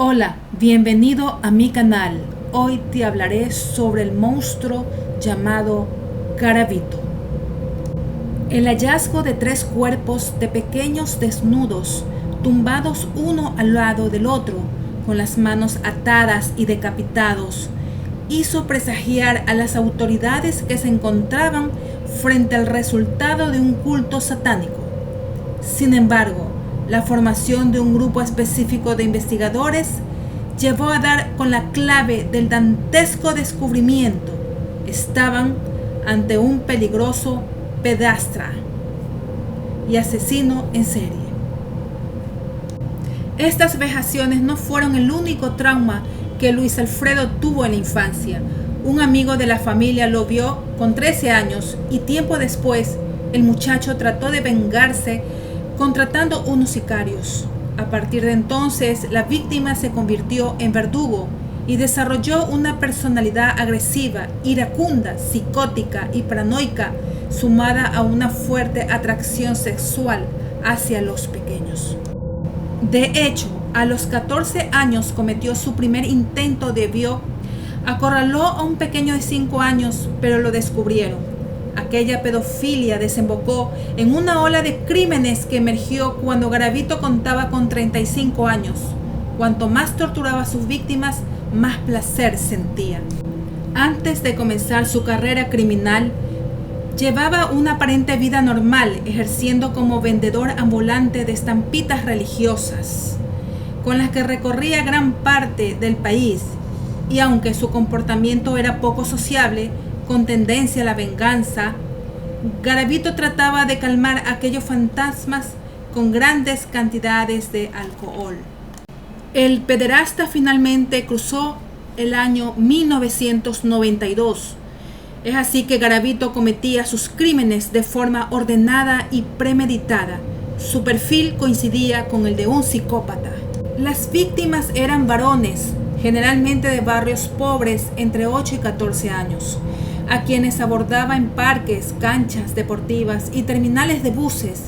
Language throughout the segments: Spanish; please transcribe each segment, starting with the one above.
Hola, bienvenido a mi canal. Hoy te hablaré sobre el monstruo llamado Garavito. El hallazgo de 3 cuerpos de pequeños desnudos, tumbados uno al lado del otro, con las manos atadas y decapitados, hizo presagiar a las autoridades que se encontraban frente al resultado de un culto satánico. Sin embargo, la formación de un grupo específico de investigadores llevó a dar con la clave del dantesco descubrimiento. Estaban ante un peligroso pedastra y asesino en serie. Estas vejaciones no fueron el único trauma que Luis Alfredo tuvo en la infancia. Un amigo de la familia lo vio con 13 años y tiempo después el muchacho trató de vengarse contratando unos sicarios. A partir de entonces, la víctima se convirtió en verdugo y desarrolló una personalidad agresiva, iracunda, psicótica y paranoica, sumada a una fuerte atracción sexual hacia los pequeños. De hecho, a los 14 años cometió su primer intento de violación. Acorraló a un pequeño de 5 años, pero lo descubrieron. Aquella pedofilia desembocó en una ola de crímenes que emergió cuando Garavito contaba con 35 años. Cuanto más torturaba a sus víctimas, más placer sentía. Antes de comenzar su carrera criminal, llevaba una aparente vida normal, ejerciendo como vendedor ambulante de estampitas religiosas, con las que recorría gran parte del país, y aunque su comportamiento era poco sociable, con tendencia a la venganza, Garavito trataba de calmar aquellos fantasmas con grandes cantidades de alcohol. El pederasta finalmente cruzó el año 1992. Es así que Garavito cometía sus crímenes de forma ordenada y premeditada. Su perfil coincidía con el de un psicópata. Las víctimas eran varones, generalmente de barrios pobres entre 8 y 14 años, a quienes abordaba en parques, canchas deportivas y terminales de buses.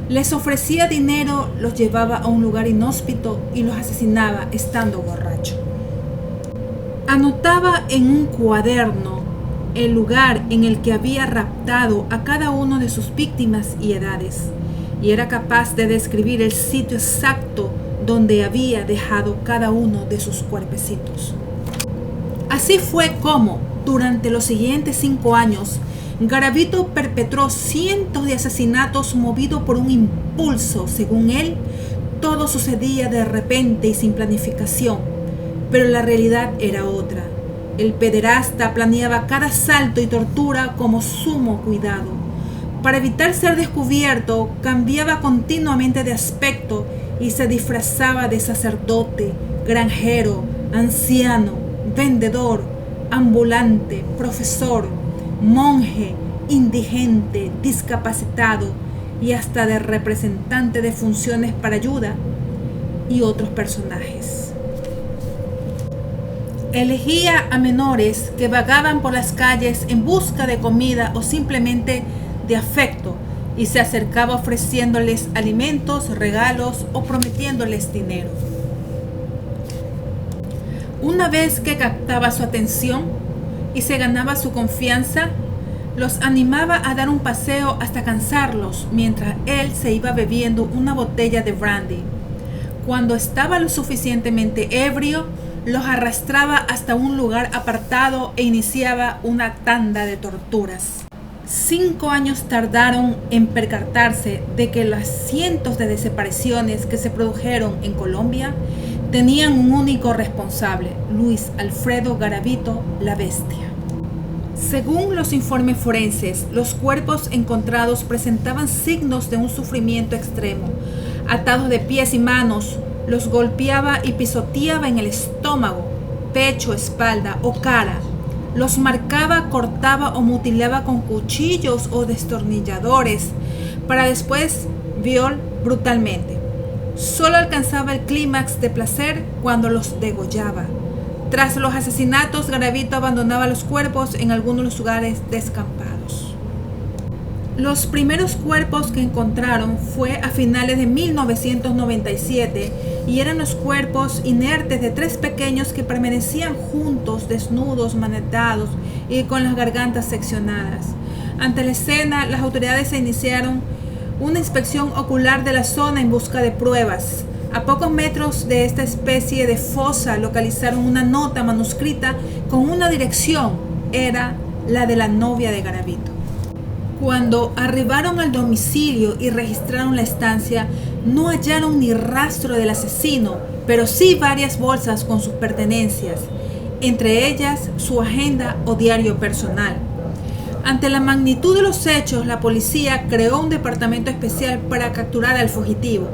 Les ofrecía dinero, los llevaba a un lugar inhóspito y los asesinaba estando borracho. Anotaba en un cuaderno el lugar en el que había raptado a cada uno de sus víctimas y edades, y era capaz de describir el sitio exacto donde había dejado cada uno de sus cuerpecitos. Así fue como, durante los siguientes 5 años, Garavito perpetró cientos de asesinatos movido por un impulso. Según él, todo sucedía de repente y sin planificación, pero la realidad era otra. El pederasta planeaba cada asalto y tortura con sumo cuidado. Para evitar ser descubierto, cambiaba continuamente de aspecto y se disfrazaba de sacerdote, granjero, anciano, vendedor, ambulante, profesor, monje, indigente, discapacitado y hasta de representante de funciones para ayuda y otros personajes. Elegía a menores que vagaban por las calles en busca de comida o simplemente de afecto y se acercaba ofreciéndoles alimentos, regalos o prometiéndoles dinero. Una vez que captaba su atención y se ganaba su confianza, los animaba a dar un paseo hasta cansarlos, mientras él se iba bebiendo una botella de brandy. Cuando estaba lo suficientemente ebrio, los arrastraba hasta un lugar apartado e iniciaba una tanda de torturas. 5 años tardaron en percatarse de que las cientos de desapariciones que se produjeron en Colombia tenían un único responsable: Luis Alfredo Garavito, la Bestia. Según los informes forenses, los cuerpos encontrados presentaban signos de un sufrimiento extremo. Atados de pies y manos, los golpeaba y pisoteaba en el estómago, pecho, espalda o cara. Los marcaba, cortaba o mutilaba con cuchillos o destornilladores para después violar brutalmente. Solo alcanzaba el clímax de placer cuando los degollaba. Tras los asesinatos, Garavito abandonaba los cuerpos en algunos lugares descampados. Los primeros cuerpos que encontraron fue a finales de 1997 y eran los cuerpos inertes de 3 pequeños que permanecían juntos, desnudos, maniatados y con las gargantas seccionadas. Ante la escena, las autoridades iniciaron una inspección ocular de la zona en busca de pruebas. A pocos metros de esta especie de fosa localizaron una nota manuscrita con una dirección. Era la de la novia de Garavito. Cuando arribaron al domicilio y registraron la estancia, no hallaron ni rastro del asesino, pero sí varias bolsas con sus pertenencias, entre ellas su agenda o diario personal. Ante la magnitud de los hechos, la policía creó un departamento especial para capturar al fugitivo.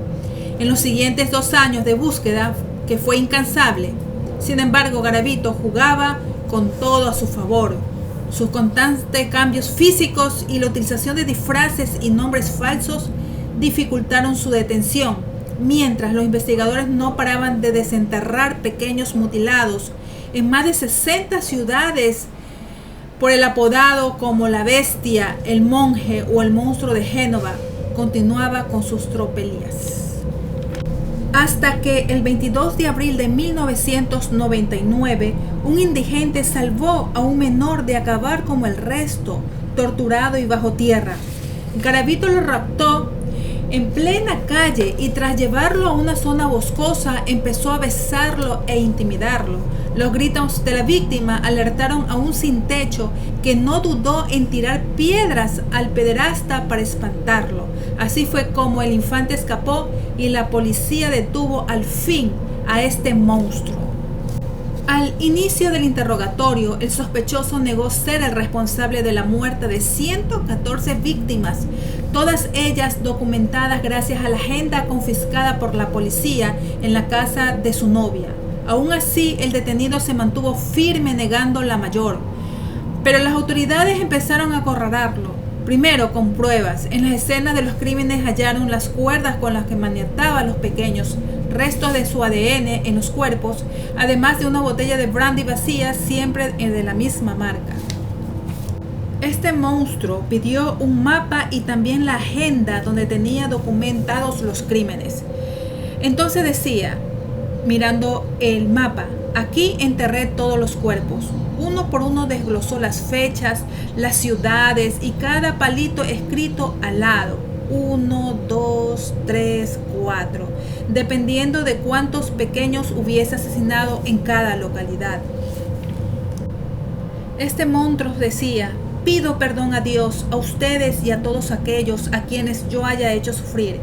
En los siguientes 2 años de búsqueda, que fue incansable, sin embargo, Garavito jugaba con todo a su favor. Sus constantes cambios físicos y la utilización de disfraces y nombres falsos dificultaron su detención, mientras los investigadores no paraban de desenterrar pequeños mutilados en más de 60 ciudades por el apodado como la bestia, el monje o el monstruo de Génova. Continuaba con sus tropelías. Hasta que el 22 de abril de 1999, un indigente salvó a un menor de acabar como el resto, torturado y bajo tierra. Garavito lo raptó en plena calle y tras llevarlo a una zona boscosa empezó a besarlo e intimidarlo. Los gritos de la víctima alertaron a un sin techo que no dudó en tirar piedras al pederasta para espantarlo. Así fue como el infante escapó y la policía detuvo al fin a este monstruo. Al inicio del interrogatorio, el sospechoso negó ser el responsable de la muerte de 114 víctimas, todas ellas documentadas gracias a la agenda confiscada por la policía en la casa de su novia. Aún así, el detenido se mantuvo firme negando la mayor, pero las autoridades empezaron a acorralarlo. Primero con pruebas. En las escenas de los crímenes hallaron las cuerdas con las que maniataba a los pequeños, restos de su ADN en los cuerpos, además de una botella de brandy vacía, siempre de la misma marca. Este monstruo pidió un mapa y también la agenda donde tenía documentados los crímenes. Entonces decía, mirando el mapa, aquí enterré todos los cuerpos. Uno por uno desglosó las fechas, las ciudades y cada palito escrito al lado. 1, 2, 3, 4, dependiendo de cuántos pequeños hubiese asesinado en cada localidad. Este monstruo decía, pido perdón a Dios, a ustedes y a todos aquellos a quienes yo haya hecho sufrir.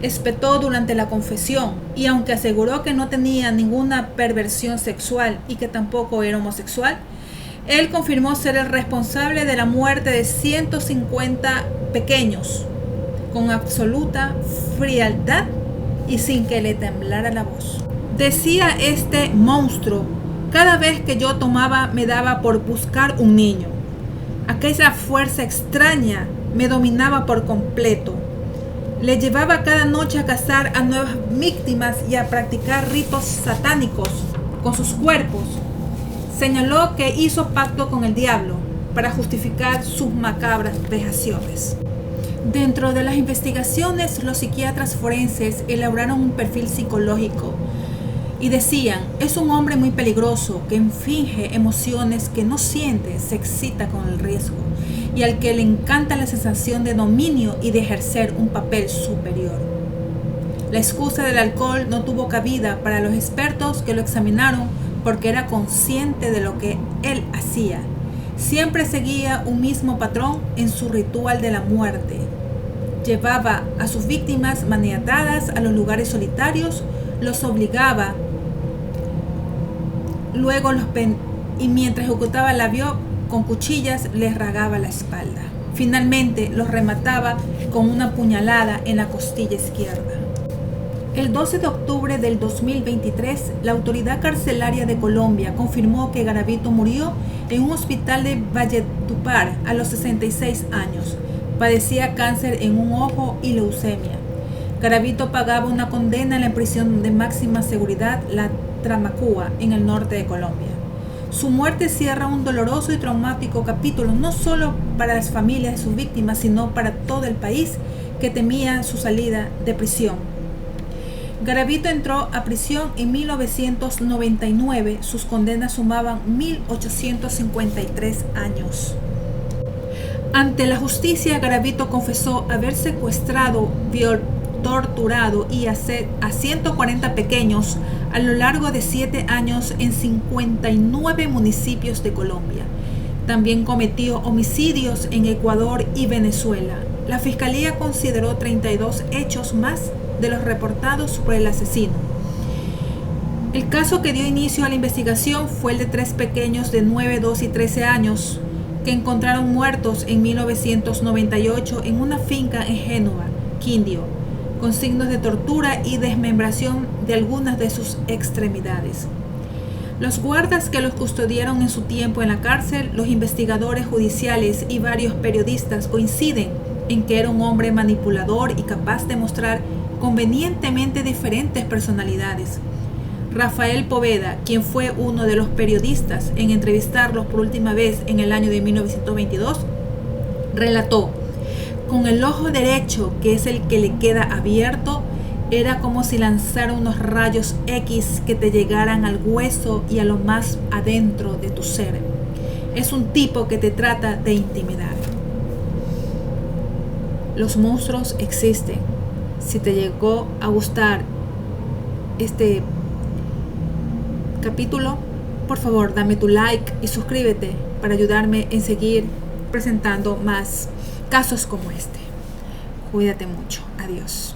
Espetó durante la confesión y aunque aseguró que no tenía ninguna perversión sexual y que tampoco era homosexual, él confirmó ser el responsable de la muerte de 150 pequeños con absoluta frialdad y sin que le temblara la voz. Decía este monstruo, cada vez que yo tomaba me daba por buscar un niño. Aquella fuerza extraña me dominaba por completo. Le llevaba cada noche a cazar a nuevas víctimas y a practicar ritos satánicos con sus cuerpos. Señaló que hizo pacto con el diablo para justificar sus macabras vejaciones. Dentro de las investigaciones, los psiquiatras forenses elaboraron un perfil psicológico y decían, es un hombre muy peligroso que finge emociones que no siente, se excita con el riesgo y al que le encanta la sensación de dominio y de ejercer un papel superior. La excusa del alcohol no tuvo cabida para los expertos que lo examinaron porque era consciente de lo que él hacía. Siempre seguía un mismo patrón en su ritual de la muerte. Llevaba a sus víctimas maniatadas a los lugares solitarios, los obligaba, luego y mientras ejecutaba la vio con cuchillas les rasgaba la espalda. Finalmente los remataba con una puñalada en la costilla izquierda. El 12 de octubre del 2023, la autoridad carcelaria de Colombia confirmó que Garavito murió en un hospital de Valledupar a los 66 años. Padecía cáncer en un ojo y leucemia. Garavito pagaba una condena en la prisión de máxima seguridad, la Tramacúa, en el norte de Colombia. Su muerte cierra un doloroso y traumático capítulo, no solo para las familias de sus víctimas, sino para todo el país que temía su salida de prisión. Garavito entró a prisión en 1999. Sus condenas sumaban 1.853 años. Ante la justicia, Garavito confesó haber secuestrado, torturado y a 140 pequeños a lo largo de 7 años en 59 municipios de Colombia. También cometió homicidios en Ecuador y Venezuela. La fiscalía consideró 32 hechos más de los reportados por el asesino. El caso que dio inicio a la investigación fue el de 3 pequeños de 9, 2 y 13 años que encontraron muertos en 1998 en una finca en Génova, Quindío, con signos de tortura y desmembración de algunas de sus extremidades. Los guardas que los custodiaron en su tiempo en la cárcel, los investigadores judiciales y varios periodistas coinciden en que era un hombre manipulador y capaz de mostrar convenientemente diferentes personalidades. Rafael Poveda, quien fue uno de los periodistas en entrevistarlos por última vez en el año de 1922, relató: con el ojo derecho, que es el que le queda abierto, era como si lanzara unos rayos X que te llegaran al hueso y a lo más adentro de tu ser. Es un tipo que te trata de intimidar. Los monstruos existen. Si te llegó a gustar este capítulo, por favor dame tu like y suscríbete para ayudarme en seguir presentando más casos como este. Cuídate mucho. Adiós.